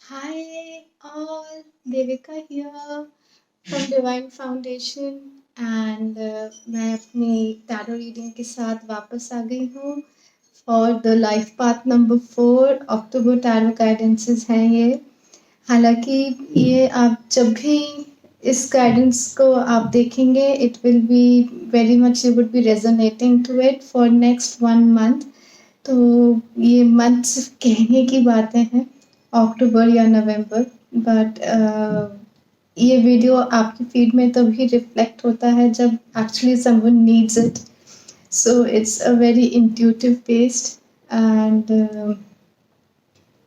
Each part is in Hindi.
Hi all, Devika here from Divine Foundation and मैं अपनी टैरो रीडिंग के साथ वापस आ गई हूँ for the life path number 4 October tarot guidances हैं ये। हालांकि ये आप जब भी इस गाइडेंस को आप देखेंगे it will be very much you would be resonating to it for next 1 month. तो ये मंथ सिर्फ कहने की बातें हैं अक्टूबर या नवंबर, बट ये वीडियो आपकी फीड में तभी रिफ्लेक्ट होता है जब actually someone needs it. So it's a very intuitive based and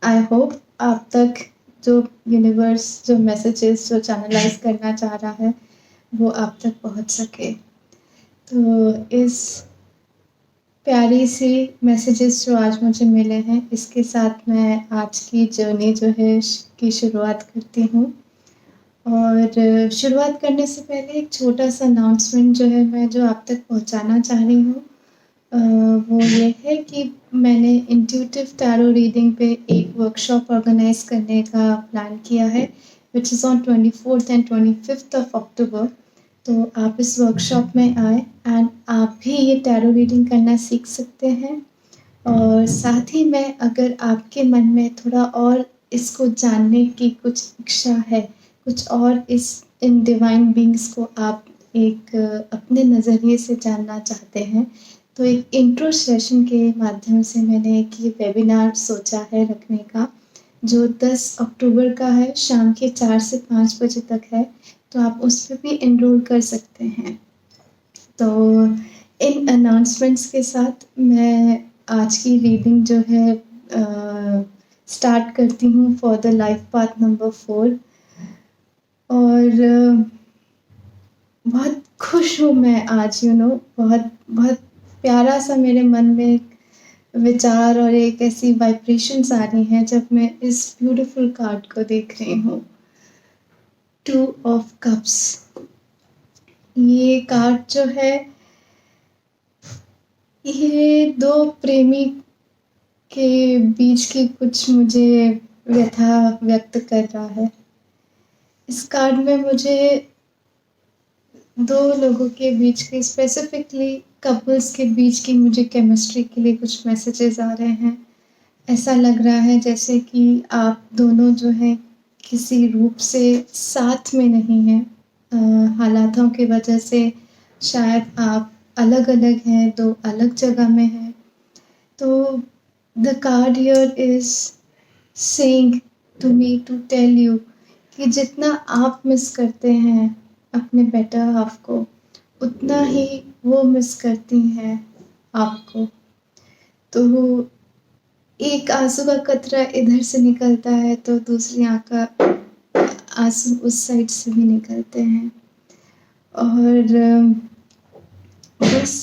I hope आप तक जो यूनिवर्स जो मैसेजेस जो चैनलाइज करना चाह रहा है वो आप तक पहुंच सके। तो इस प्यारी सी मैसेजेस जो आज मुझे मिले हैं इसके साथ मैं आज की जर्नी जो है की शुरुआत करती हूँ। और शुरुआत करने से पहले एक छोटा सा अनाउंसमेंट जो है मैं जो आप तक पहुँचाना चाह रही हूँ वो ये है कि मैंने इंट्यूटिव टैरो रीडिंग पे एक वर्कशॉप ऑर्गेनाइज करने का प्लान किया है which is on 24th and 25th of October. तो आप इस वर्कशॉप में आए एंड आप भी ये टैरो रीडिंग करना सीख सकते हैं। और साथ ही में अगर आपके मन में थोड़ा और इसको जानने की कुछ इच्छा है, कुछ और इन डिवाइन बींग्स को आप एक अपने नज़रिए से जानना चाहते हैं, तो एक इंट्रो सेशन के माध्यम से मैंने एक ये वेबिनार सोचा है रखने का जो 10 अक्टूबर का है, शाम के 4 से 5 बजे तक है। तो आप उस पर भी एनरोल कर सकते हैं। तो इन अनाउंसमेंट्स के साथ मैं आज की रीडिंग जो है स्टार्ट करती हूँ for the life path number 4। और बहुत खुश हूँ मैं आज, बहुत बहुत प्यारा सा मेरे मन में एक विचार और एक ऐसी वाइब्रेशंस आ रही हैं जब मैं इस ब्यूटीफुल कार्ड को देख रही हूँ, 2 ऑफ कप्स। ये कार्ड जो है ये दो प्रेमी के बीच की कुछ मुझे व्यथा व्यक्त कर रहा है। इस कार्ड में मुझे दो लोगों के बीच की, स्पेसिफिकली कपल्स के बीच की मुझे केमिस्ट्री के लिए कुछ मैसेजेस आ रहे हैं। ऐसा लग रहा है जैसे कि आप दोनों जो हैं किसी रूप से साथ में नहीं हैं। हालातों की वजह से शायद आप अलग अलग हैं, दो अलग जगह में हैं। तो the card here is saying to me to tell you कि जितना आप मिस करते हैं अपने बेटर हाफ को, उतना ही वो मिस करती हैं आपको। तो एक आंसू का कतरा इधर से निकलता है तो दूसरी आंख का आंसू उस साइड से भी निकलते हैं। और बस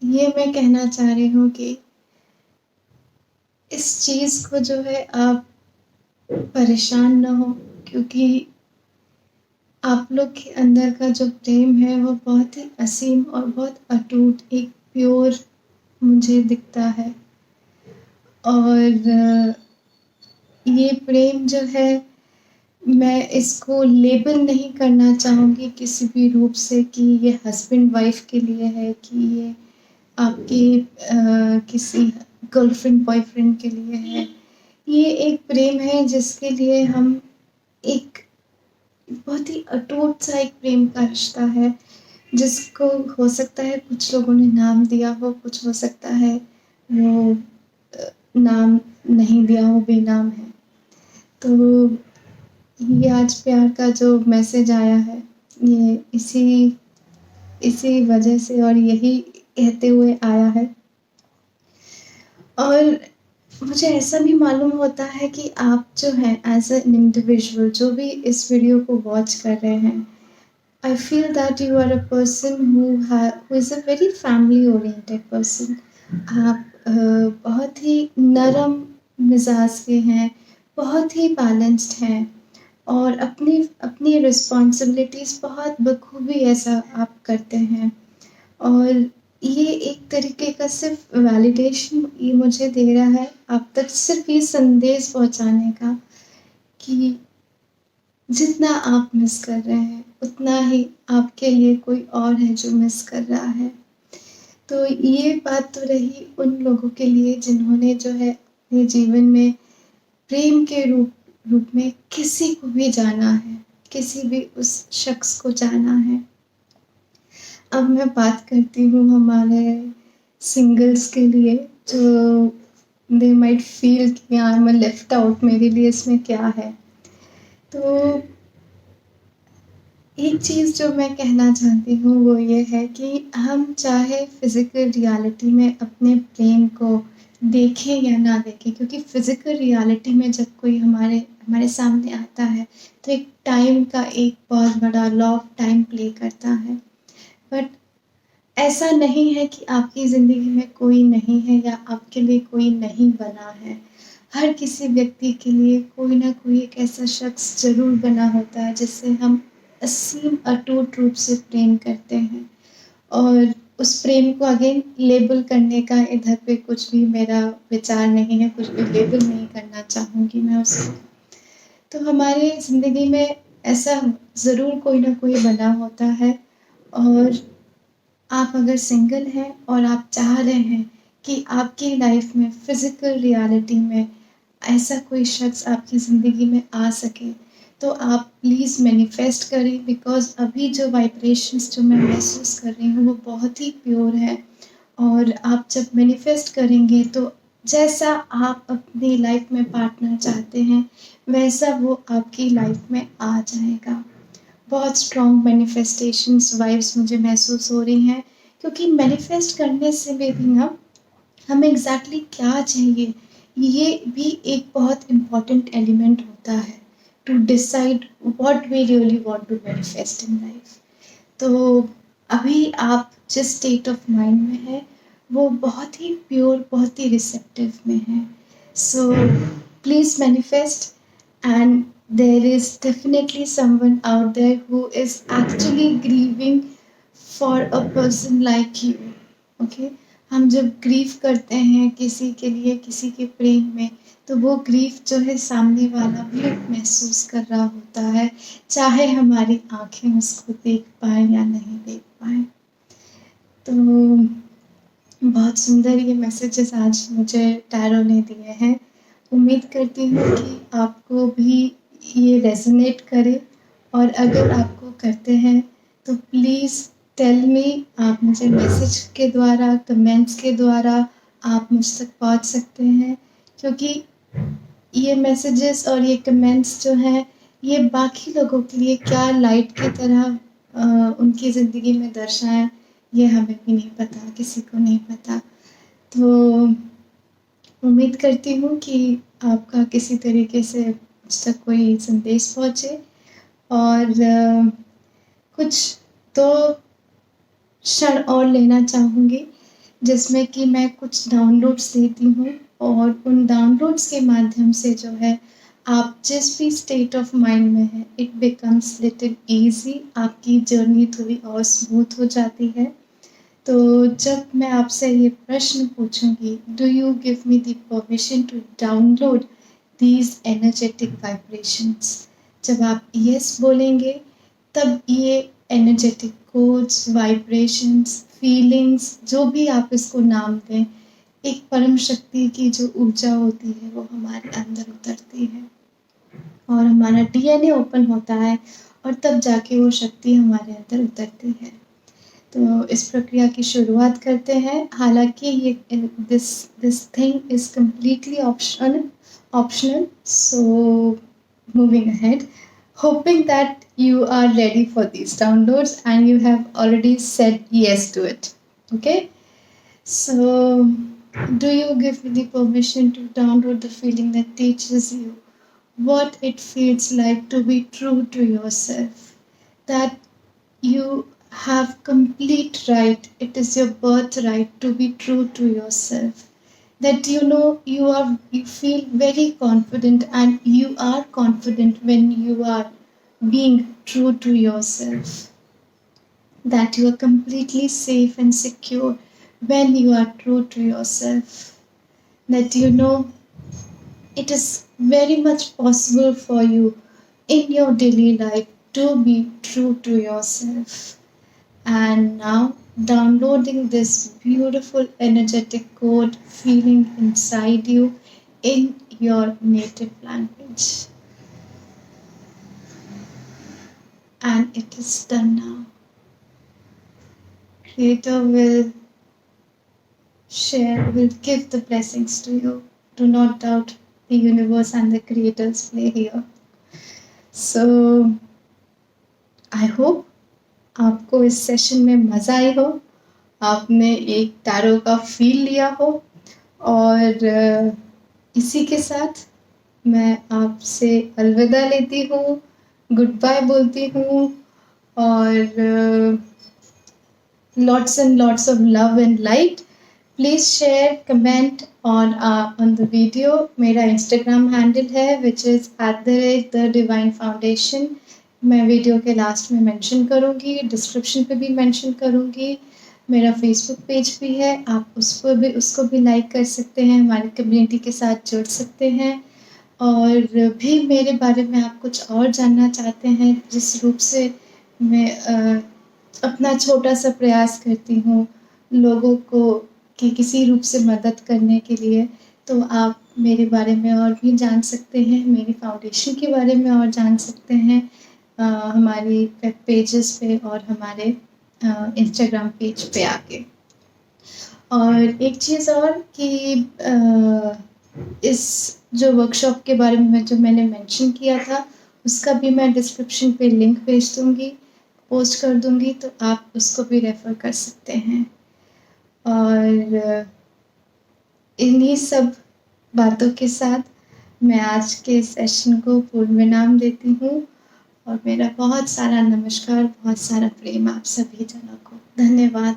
ये मैं कहना चाह रही हूँ कि इस चीज़ को जो है आप परेशान ना हो, क्योंकि आप लोग के अंदर का जो प्रेम है वो बहुत ही असीम और बहुत अटूट, एक प्योर मुझे दिखता है। और ये प्रेम जो है मैं इसको लेबल नहीं करना चाहूँगी किसी भी रूप से कि ये हस्बैंड वाइफ के लिए है, कि ये आपके किसी गर्लफ्रेंड बॉयफ्रेंड के लिए है। ये एक प्रेम है जिसके लिए हम एक बहुत ही अटूट सा एक प्रेम का रिश्ता है, जिसको हो सकता है कुछ लोगों ने नाम दिया हो, कुछ हो सकता है वो नाम नहीं दिया हो, बेनाम है। तो ये आज प्यार का जो मैसेज आया है ये इसी वजह से और यही कहते हुए आया है। और मुझे ऐसा भी मालूम होता है कि आप जो हैं एज एन इंडिविजुअल जो भी इस वीडियो को वॉच कर रहे हैं, I feel that you are a person who is a very family oriented person. आप बहुत ही नरम मिजाज के हैं, बहुत ही बैलेंस्ड हैं और अपनी अपनी रिस्पॉन्सिबिलिटीज़ बहुत बखूबी ऐसा आप करते हैं। और ये एक तरीके का सिर्फ वैलिडेशन ये मुझे दे रहा है आप तक, सिर्फ ये संदेश पहुंचाने का कि जितना आप मिस कर रहे हैं उतना ही आपके लिए कोई और है जो मिस कर रहा है। तो ये बात तो रही उन लोगों के लिए जिन्होंने जो है अपने जीवन में प्रेम के रूप में किसी को भी जाना है, किसी भी उस शख्स को जाना है। अब मैं बात करती हूँ हमारे सिंगल्स के लिए, जो दे माइट फील कि आई एम लेफ्ट आउट, मेरे लिए इसमें क्या है। तो एक चीज़ जो मैं कहना चाहती हूँ वो ये है कि हम चाहे फिज़िकल रियलिटी में अपने प्रेम को देखें या ना देखें, क्योंकि फिज़िकल रियलिटी में जब कोई हमारे सामने आता है तो एक टाइम का एक बहुत बड़ा लॉ ऑफ टाइम प्ले करता है। बट ऐसा नहीं है कि आपकी ज़िंदगी में कोई नहीं है या आपके लिए कोई नहीं बना है। हर किसी व्यक्ति के लिए कोई ना कोई एक ऐसा शख्स ज़रूर बना होता है जिससे हम असीम अटूट रूप से प्रेम करते हैं। और उस प्रेम को अगेन लेबल करने का इधर पे कुछ भी मेरा विचार नहीं है, कुछ भी लेबल नहीं करना चाहूँगी मैं उसको। तो हमारे ज़िंदगी में ऐसा ज़रूर कोई ना कोई बना होता है। और आप अगर सिंगल हैं और आप चाह रहे हैं कि आपकी लाइफ में फिज़िकल रियलिटी में ऐसा कोई शख्स आपकी ज़िंदगी में आ सके, तो आप प्लीज़ मैनिफेस्ट करें, बिकॉज़ अभी जो वाइब्रेशंस जो मैं महसूस कर रही हूँ वो बहुत ही प्योर है। और आप जब मैनिफेस्ट करेंगे तो जैसा आप अपनी लाइफ में पार्टनर चाहते हैं वैसा वो आपकी लाइफ में आ जाएगा। बहुत स्ट्रॉन्ग मैनिफेस्टेशंस वाइब्स मुझे महसूस हो रही हैं, क्योंकि मैनिफेस्ट करने से भी ना हमें एग्जैक्टली क्या चाहिए ये भी एक बहुत इम्पॉर्टेंट एलिमेंट होता है to decide what we really want to manifest in life. तो अभी आप जिस स्टेट ऑफ माइंड में है वो बहुत ही प्योर, बहुत ही रिसेप्टिव में है। So please manifest, and there is definitely someone out there who is actually grieving for a person like you. Okay? हम जब ग्रीव करते हैं किसी के लिए, किसी के प्रेम में, तो वो ग्रीफ जो है सामने वाला भी महसूस कर रहा होता है, चाहे हमारी आंखें उसको देख पाए या नहीं देख पाए। तो बहुत सुंदर ये मैसेजेस आज मुझे टैरो ने दिए हैं। उम्मीद करती हूँ कि आपको भी ये रेजोनेट करे, और अगर आपको करते हैं तो प्लीज़ टेल मी। आप मुझे मैसेज के द्वारा, कमेंट्स के द्वारा आप मुझ तक पहुँच सकते हैं, क्योंकि ये मैसेजेस और ये कमेंट्स जो हैं ये बाकी लोगों के लिए क्या लाइट की तरह उनकी ज़िंदगी में दर्शाएं, ये हमें भी नहीं पता, किसी को नहीं पता। तो उम्मीद करती हूँ कि आपका किसी तरीके से मुझ तक कोई संदेश पहुँचे। और कुछ तो क्षण और लेना चाहूँगी जिसमें कि मैं कुछ डाउनलोड्स देती हूँ, और उन डाउनलोड्स के माध्यम से जो है आप जिस भी स्टेट ऑफ माइंड में है इट बिकम्स लिटिल ईजी, आपकी जर्नी थोड़ी और स्मूथ हो जाती है। तो जब मैं आपसे ये प्रश्न पूछूंगी, do you give me the permission to download these energetic vibrations, जब आप यस बोलेंगे तब ये एनर्जेटिक कोड्स, वाइब्रेशंस, फीलिंग्स, जो भी आप इसको नाम दें, एक परम शक्ति की जो ऊर्जा होती है वो हमारे अंदर उतरती है और हमारा डीएनए ओपन होता है, और तब जाके वो शक्ति हमारे अंदर उतरती है। तो इस प्रक्रिया की शुरुआत करते हैं। हालांकि ये this thing is completely optional, so moving ahead, hoping that you are ready for these downloads and you have already said yes to it. Okay, so do you give me the permission to download the feeling that teaches you what it feels like to be true to yourself, that you have complete right, it is your birthright to be true to yourself, that you feel very confident, and you are confident when you are being true to yourself, that you are completely safe and secure when you are true to yourself, that it is very much possible for you in your daily life to be true to yourself. And now, downloading this beautiful energetic code feeling inside you in your native language. And it is done now. Creator will give the blessings to you. Do not doubt the universe and the creators play here. So I hope आपको इस सेशन में मज़ा आई हो, आपने एक टैरो का फील लिया हो, और इसी के साथ मैं आपसे अलविदा लेती हूँ, गुड बाय बोलती हूँ, और lots and lots of love and light. Please share, comment on the video. मेरा Instagram handle है which is @the divine foundation. मैं वीडियो के लास्ट में मेंशन करूँगी, डिस्क्रिप्शन पे भी मेंशन करूँगी. मेरा फेसबुक पेज भी है, आप उसको भी लाइक कर सकते हैं, हमारी कम्युनिटी के साथ जुड़ सकते हैं. और भी मेरे बारे में आप कुछ और जानना चाहते हैं, जिस रूप से मैं अपना छोटा सा प्रयास करती हूँ लोगों को कि किसी रूप से मदद करने के लिए, तो आप मेरे बारे में और भी जान सकते हैं, मेरी फाउंडेशन के बारे में और जान सकते हैं हमारी वेब पेजेस पे और हमारे इंस्टाग्राम पेज पे आके. और एक चीज़ और कि इस जो वर्कशॉप के बारे में जो मैंने मेंशन किया था, उसका भी मैं डिस्क्रिप्शन पे लिंक भेज दूँगी, पोस्ट कर दूँगी, तो आप उसको भी रेफ़र कर सकते हैं. और इन्हीं सब बातों के साथ मैं आज के सेशन को पूर्ण विराम देती हूँ, और मेरा बहुत सारा नमस्कार, बहुत सारा प्रेम आप सभी जनों को. धन्यवाद.